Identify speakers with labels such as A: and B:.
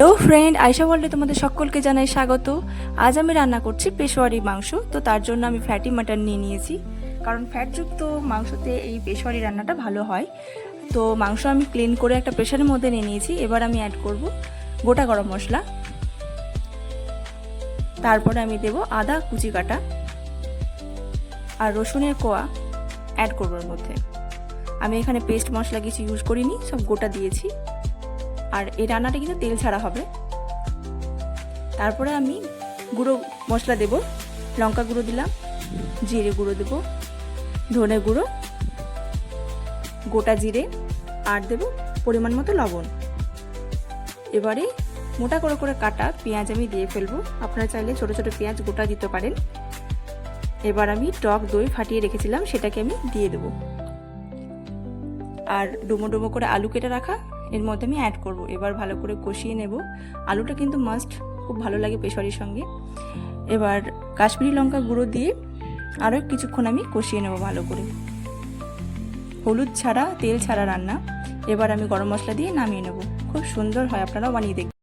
A: Hello friend, Ayesha ওয়ার্ল্ডে তোমাদের সকলকে জানাই স্বাগত। আজ আমি রান্না করছি পেশোয়ারি মাংস। তো তার জন্য আমি ফ্যাটি মাটন নিয়ে নিয়েছি, কারণ ফ্যাটযুক্ত মাংসতে এই পেশোয়ারি রান্নাটা ভালো হয়। তো মাংস আমি ক্লিন করে একটা প্রেশারের মধ্যে নিয়ে নিয়েছি। এবার আমি অ্যাড করব গোটা গরম মশলা, তারপরে আমি দেব আদা কুচি কাটা আর রসুনের কোয়া অ্যাড করবো এর মধ্যে। আমি এখানে পেস্ট মশলা কিছু ইউজ করিনি, সব গোটা দিয়েছি। আর এই রান্নাটা কিন্তু তেল ছাড়া হবে। তারপরে আমি গুঁড়ো মশলা দেব, লঙ্কা গুঁড়ো দিলাম, জিরে গুঁড়ো দেব, ধনে গুঁড়ো, গোটা জিরে, আর দেব পরিমাণ মতো লবণ। এবারে মোটা করে করে কাটা পেঁয়াজ আমি দিয়ে ফেলবো। আপনারা চাইলে ছোট ছোট পেঁয়াজ গোটা দিতে পারেন। এবার আমি টক দই ফাটিয়ে রেখেছিলাম, সেটাকে আমি দিয়ে দেব। আর ডুমো ডুমো করে আলু কেটে রাখা এর মধ্যে আমি অ্যাড করব। এবার ভালো করে কষিয়ে নেব। আলুটা কিন্তু মাস্ট, খুব ভালো লাগে পেশোয়ারির সঙ্গে। এবার কাশ্মীরি লঙ্কা গুঁড়ো দিয়ে আরও কিছুক্ষণ আমি কষিয়ে নেব ভালো করে। হলুদ ছাড়া, তেল ছাড়া রান্না। এবার আমি গরম মশলা দিয়ে নামিয়ে নেব। খুব সুন্দর হয়, আপনারাও বানিয়ে দেখবেন।